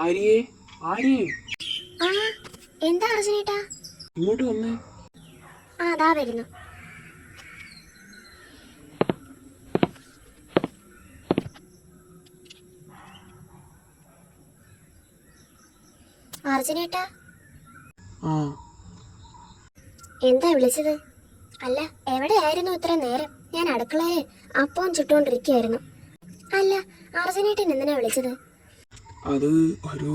ആര്യേ ആര്യേ ആ എന്താ അർജുനേട്ടാ? ഇങ്ങോട്ട് വന്നേ. ആ അതാ വരുന്നു. അർജുനേട്ടാ ആ എന്താ വിളിച്ചത്? അല്ല, എവിടെയായിരുന്നു ഇത്ര നേരം? ഞാൻ അടുക്കളയിൽ അപ്പം ചുട്ടുകൊണ്ടിരിക്കുകയായിരുന്നു. അല്ല, അർജുനേട്ടൻ എന്തിനാ വിളിച്ചത്? അത് ഒരു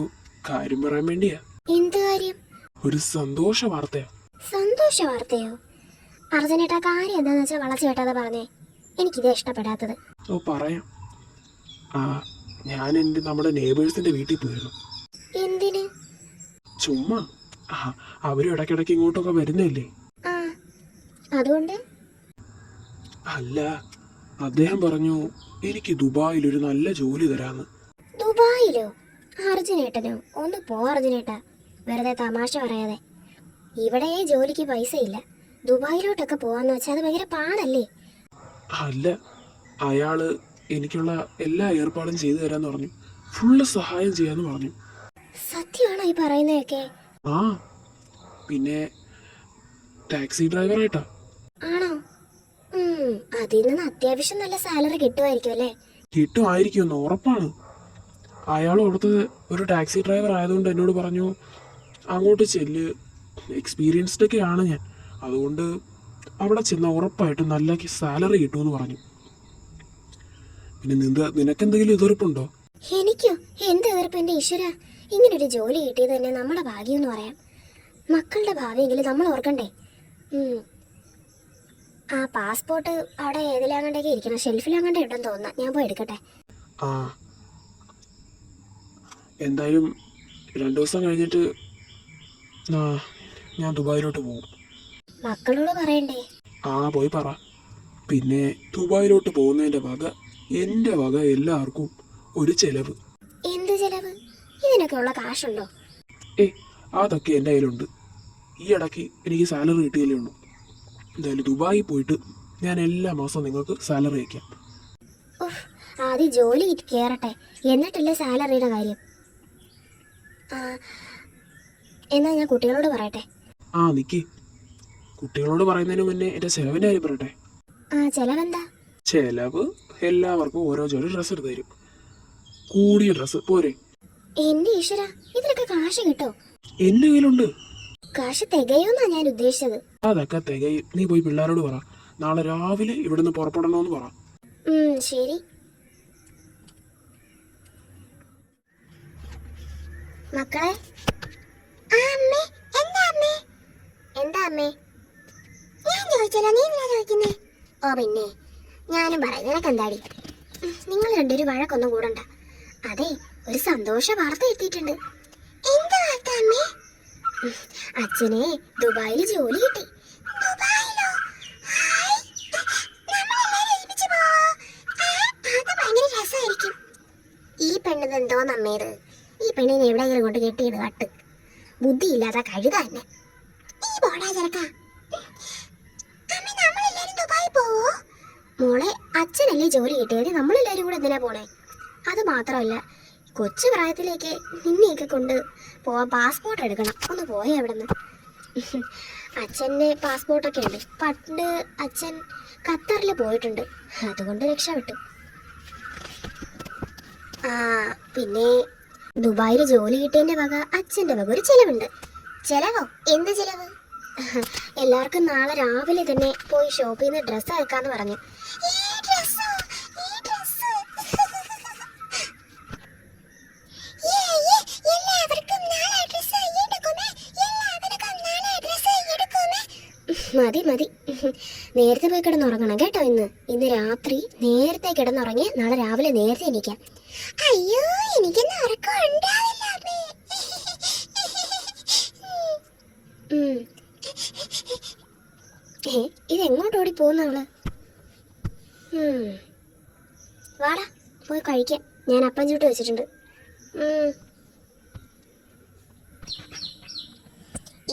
കാര്യം പറയാൻ വേണ്ടിയാ. എന്ത് കാര്യം? ഒരു സന്തോഷ വാർത്തയാ. സന്തോഷ വാർത്തയോ? അർജുനേട്ടാ, കാര്യം എന്താന്ന് വെച്ചാൽ വളച്ചു കേട്ടാതെ പറഞ്ഞേ. എനിക്കിത് ഇഷ്ടപ്പെടാത്തത്. ഓ പറയാം. ആ ഞാൻ നമ്മുടെ നെയ്ബേഴ്സിന്റെ വീട്ടിൽ പോയിരുന്നു. എന്തിന്? ചുമ്മാ. അവരും ഇടയ്ക്കിടയ്ക്ക് ഇങ്ങോട്ടൊക്കെ വരുന്നില്ലേ. ആ അതുകൊണ്ട്? അല്ല, അദ്ദേഹം പറഞ്ഞു എനിക്ക് ദുബായിൽ ഒരു നല്ല ജോലി തരാന്ന്. ദുബായിലോ? അർജുനേട്ടനോ? ഒന്ന് പോ അർജുനേട്ടാ, വെറുതെ തമാശ പറയാതെ. ഇവിടെ ജോലിക്ക് പൈസ ഇല്ല, ദുബായിലോട്ടൊക്കെ പോവാന്ന് വെച്ചാൽ അത് ഭയങ്കര പാടല്ലേ? അല്ല, അയാള് എനിക്കുള്ള എല്ലാ ഏർപ്പാടും ചെയ്തു തരാന്ന് പറഞ്ഞു. ഫുള്ള് സഹായം ചെയ്യാന്ന് പറഞ്ഞു. സത്യമാണോ ഈ പറയുന്നതൊക്കെ? ആ പിന്നെ ടാക്സി ഡ്രൈവറായിട്ടാ. ആണോ? അതിൽ നിന്ന് അത്യാവശ്യം നല്ല സാലറി കിട്ടുമായിരിക്കും അല്ലേ? കിട്ടുമായിരിക്കുമെന്ന് ഉറപ്പാണ്. അയാൾ അവിടുത്തെ ഒരു ടാക്സി ഡ്രൈവർ ആയതുകൊണ്ട് എന്നോട് പറഞ്ഞു അങ്ങോട്ട് ചെല്ല്, എക്സ്പീരിയൻസ്ഡ് ഒക്കെ ആണ് ഞാൻ, അതുകൊണ്ട് അവിടെ ചെന്ന ഉറപ്പായിട്ടും നല്ല സാലറി കിട്ടുമെന്ന് പറഞ്ഞു. പിന്നെ നിനക്കെന്തെങ്കിലും എതിർപ്പുണ്ടോ? എനിക്കോ? എന്ത് എതിർപ്പ് എൻ്റെ ഈശ്വര! ഇങ്ങനൊരു ജോലി കിട്ടിയത് തന്നെ നമ്മുടെ ഭാഗ്യം എന്ന് പറയാം. മക്കളുടെ ഭാവിയെങ്കിലും നമ്മൾ ഓർക്കണ്ടേ? ആ പാസ്പോർട്ട് അവിടെ ഏതിലാങ്ങണ്ടേക്ക് ഇരിക്കണം, ഷെൽഫിലാങ്ങണ്ടേ ഉണ്ടെന്ന് തോന്നുന്നു. ഞാൻ പോയി എടുക്കട്ടെ. ആ എന്തായാലും 2 ദിവസം കഴിഞ്ഞിട്ട് ഞാൻ ദുബായിലോട്ട് പോകും. മക്കളോട് പറയണ്ടേ? ആ പോയി പറ. പിന്നെ ദുബായിലോട്ട് പോകുന്നതിൻ്റെ വക, എൻ്റെ വക എല്ലാവർക്കും ഒരു ചെലവ്. എന്ത് ചെലവ്? ഇതിനൊക്കെ ഉള്ള കാശുണ്ടോ? അതൊക്കെ എൻ്റെ കയ്യിലുണ്ട്. ഈ ഇടയ്ക്ക് എനിക്ക് സാലറി കിട്ടിയല്ലേ ഉള്ളൂ. എന്തായാലും ദുബായിൽ പോയിട്ട് ഞാൻ എല്ലാ മാസവും നിങ്ങൾക്ക് സാലറി അയക്കാം. ആദ്യം ജോലി കയറട്ടെ, എന്നിട്ടല്ലേ സാലറിയുടെ കാര്യം. എന്നാ ഞാൻ കുട്ടികളോട് പറയട്ടെ. നിക്ക്, കുട്ടികളോട് പറയുന്നതിന് മുന്നേ എൻ്റെ ചെലവിൻ്റെ കാര്യം പറയട്ടെ. ചെലവെന്താ? ചെലവ് എല്ലാവർക്കും ഓരോ ജോലി ഡ്രസ്സ് എടുത്ത് തരും. കൂടിയ ഡ്രസ്സ് പോരെ? എന്റെ ഈശ്വര, ഇതിനൊക്കെ കാശ് കിട്ടോ? എന്റെ കയ്യിലുണ്ട്. കാശ് തികയോന്നാ ഞാൻ ഉദ്ദേശിച്ചത്. അതൊക്കെ തികയും. നീ പോയി പിള്ളേരോട് പറ, നാളെ രാവിലെ ഇവിടുന്ന് പുറപ്പെടണമെന്ന് പറ. ശരി. മക്കളെ, എന്താ അമ്മേ? ഞാൻ ചോദിച്ചല്ലോ, നീ എന്തിനാ ചോദിക്കുന്നേ? ഓ പിന്നെ ഞാനും പറയാം, നിനക്കെന്താടി? നിങ്ങൾ രണ്ടുപേരും വഴക്കൊന്നും കൂടണ്ട. അതെ, ഒരു സന്തോഷ വാർത്ത എത്തിയിട്ടുണ്ട്. എന്താ വാർത്ത അമ്മേ? അച്ഛനെ ദുബായിൽ ജോലി കിട്ടി. ദുബായിലോ? ഭയങ്കര രസമായിരിക്കും. ഈ പെണ്ണിത് എന്തോന്ന് അമ്മേത്? ഈ പെണ്ണിനെ എവിടെയെങ്കിലും കൊണ്ട് കെട്ടിയിട് കട്ട്. ബുദ്ധിയില്ലാത്ത കഴുത തന്നെ. ഈ പോടാ ചെറുക്കാ. മോളെ, അച്ഛനല്ലേ ജോലി കിട്ടിയത്, നമ്മളെല്ലാരും കൂടെ എന്തിനാ പോണേ? അത് മാത്രമല്ല, കൊച്ചു പ്രായത്തിലേക്ക് നിന്നെയൊക്കെ കൊണ്ട് പോവാൻ പാസ്പോർട്ട് എടുക്കണം. ഒന്ന് പോയേ അവിടെ നിന്ന്. അച്ഛൻ്റെ പാസ്പോർട്ടൊക്കെ ഉണ്ട്. പണ്ട് അച്ഛൻ ഖത്തറിൽ പോയിട്ടുണ്ട്, അതുകൊണ്ട് രക്ഷപ്പെട്ടു. പിന്നെ ദുബായിൽ ജോലി കിട്ടിയതിൻ്റെ വക അച്ഛൻ്റെ വക ഒരു ചെലവുണ്ട്. ചെലവോ? എന്ത് ചെലവ്? എല്ലാവർക്കും നാളെ രാവിലെ തന്നെ പോയി ഷോപ്പിൽ നിന്ന് ഡ്രസ്സ് എടുക്കാന്ന് പറഞ്ഞു. മതി മതി, നേരത്തെ പോയി കിടന്നുറങ്ങണം കേട്ടോ. ഇന്ന് രാത്രി നേരത്തെ കിടന്നുറങ്ങി നാളെ രാവിലെ നേരത്തെ എണീക്കാം. അയ്യോ, എനിക്കൊന്നും ഉറക്കം ഉണ്ടാവില്ല. ഇതെങ്ങോട്ട് ഓടി പോകുന്നവള്? വാടാ, പോയി കഴിക്കാം. ഞാൻ അപ്പം ചൂട്ട് വെച്ചിട്ടുണ്ട്.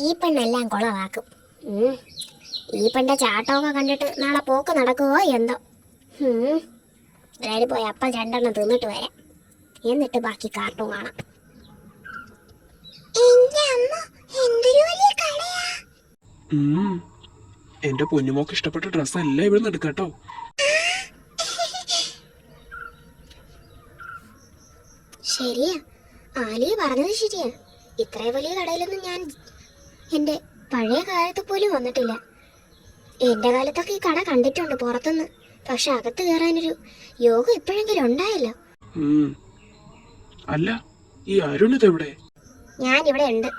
ഈ പെണ്ണെല്ലാം കുളവാക്കും. ഈ പെണ്ണെ ചാട്ടമൊക്കെ കണ്ടിട്ട് നാളെ പോക്ക് നടക്കുമോ എന്തോ. എന്തായാലും പോയി അപ്പം 2 തിന്നിട്ട് വരാം, എന്നിട്ട് ബാക്കി കാർട്ടൂൺ കാണാം. എന്റെ അമ്മ, എന്തൊരു വലിയ കടയാ. എന്റെ പൊന്നുമോക്ക് ഇഷ്ടപ്പെട്ട ഡ്രസ്സ് എല്ലാം ഇവിടെ നിന്ന് എടുക്കാട്ടോ. ശരിയാ, ആലിയ പറഞ്ഞത് ശരിയാ. ഇത്രയും വലിയ കടയിലൊന്നും ഞാൻ എന്റെ പഴയ കാലത്ത് പോലും വന്നിട്ടില്ല. എന്റെ കാലത്തൊക്കെ ഈ കട കണ്ടിട്ടുണ്ട് പുറത്തുനിന്ന്. പക്ഷെ അകത്ത് കയറാനൊരു യോഗം ഇപ്പോഴെങ്കിലും ഉണ്ടായല്ലോ. അല്ല, ഈ അരുണിത് എവിടെ? ഞാൻ ഇവിടെ ഉണ്ട്.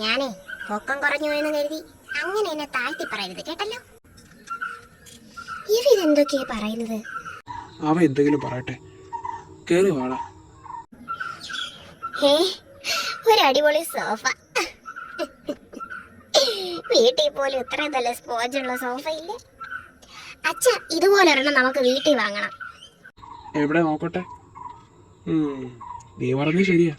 ഞാനേ പൊക്കം കുറഞ്ഞു പോയെന്ന് കരുതി അങ്ങനെ എന്നെ താഴ്ത്തി പറയരുത്, കേട്ടല്ലോ. ഇവരെന്തൊക്കെയാ പറയുന്നത്? അവ എന്തെങ്കിലും പറയട്ടെ, കേറി വാടാ. ഹേ, ഒരു അടിപൊളി സോഫ. വീട്ടിൽ പോലും ഇത്ര നല്ല സ്പോഞ്ചുള്ള സോഫ ഇല്ല. അച്ഛ, ഇതുപോലെ ഒരെണ്ണം നമുക്ക് വീട്ടിൽ വാങ്ങണം. എവിടെ നോക്കട്ടെ. നീ പറഞ്ഞത് ശരിയാ.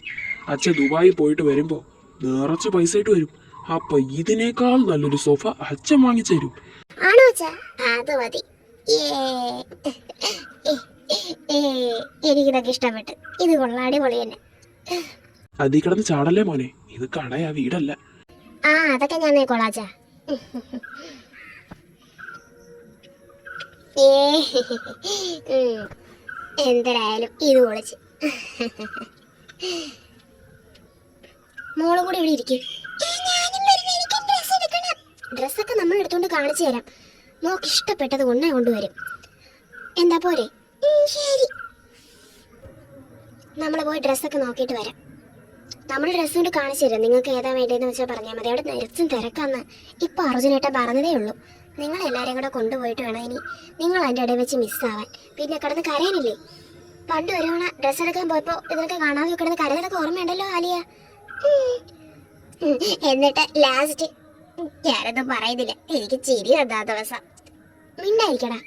അച്ഛൻ ദുബായി പോയിട്ട് വരുമ്പോ നിറച്ച് പൈസ ഇട്ട് വരും. അപ്പൊ ഇതിനേക്കാൾ നല്ലൊരു സോഫ അച്ഛൻ വാങ്ങിച്ചു തരും. ആണോ അച്ഛ? അത് മതി. എനിക്കിതൊക്കെ ഇഷ്ടപ്പെട്ടു. ഇത് കൊള്ളാം, അടിപൊളി തന്നെ. അതീ കിടന്ന് ചാടല്ലേ മോനെ, ഇത് കടയാ, വീടല്ല. ആ, അതൊക്കെ ഞാൻ നോക്കോളാച്ചാ. എന്തരായാലും ഇത് പൊളിച്ച്. മോളും കൂടി ഇവിടെ ഇരിക്കും. ഡ്രസ്സൊക്കെ നമ്മൾ എടുത്തോണ്ട് കാണിച്ചു തരാം. മോക്ക് ഇഷ്ടപ്പെട്ടത് കൊണ്ടേ കൊണ്ടുവരും. എന്താ പോരെ? ശരി, നമ്മൾ പോയി ഡ്രസ്സൊക്കെ നോക്കിയിട്ട് വരാം. നമ്മൾ ഡ്രസ്സ് കൊണ്ട് കാണിച്ചു തരാം. നിങ്ങൾക്ക് ഏതാ വേണ്ടതെന്ന് വെച്ചാൽ പറഞ്ഞാൽ മതി. അവിടെ നിറച്ചും തിരക്കാന്ന് ഇപ്പൊ അർജുനേട്ടൻ പറഞ്ഞതേ ഉള്ളൂ. നിങ്ങൾ എല്ലാവരെയും കൂടെ കൊണ്ടുപോയിട്ട് വേണം ഇനി നിങ്ങൾ അതിൻ്റെ ഇടയിൽ വെച്ച് മിസ്സാവാൻ. പിന്നെ കിടന്ന് കരയാനില്ലേ? പണ്ട് ഒരു തവണ ഡ്രസ്സ് എടുക്കാൻ പോയപ്പോൾ ഇതിനൊക്കെ കാണാതെ കിടന്ന് കരഞ്ഞതൊക്കെ ഓർമ്മയുണ്ടല്ലോ ആലിയ. എന്നിട്ട് ലാസ്റ്റ് ഞാനൊന്നും പറയുന്നില്ല, എനിക്ക് ചിരി വന്നാ ദിവസം. മിണ്ടായിരിക്കടാ,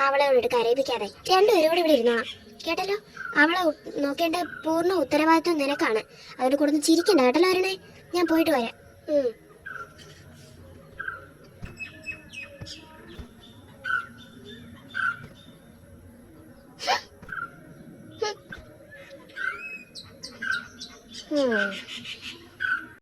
അവളെ ഇവിടെ കരയിപ്പിക്കാതെ. രണ്ടുപേരും കൂടെ ഇവിടെ ഇരുന്നോളാം, കേട്ടല്ലോ. അവളെ നോക്കേണ്ട പൂർണ്ണ ഉത്തരവാദിത്വം നിനക്കാണ്. അതുകൊണ്ട് കൊടുന്ന് ചിരിക്കണ്ട, കേട്ടല്ലോ അരുണേ. ഞാൻ പോയിട്ട് വരാം. Hmm.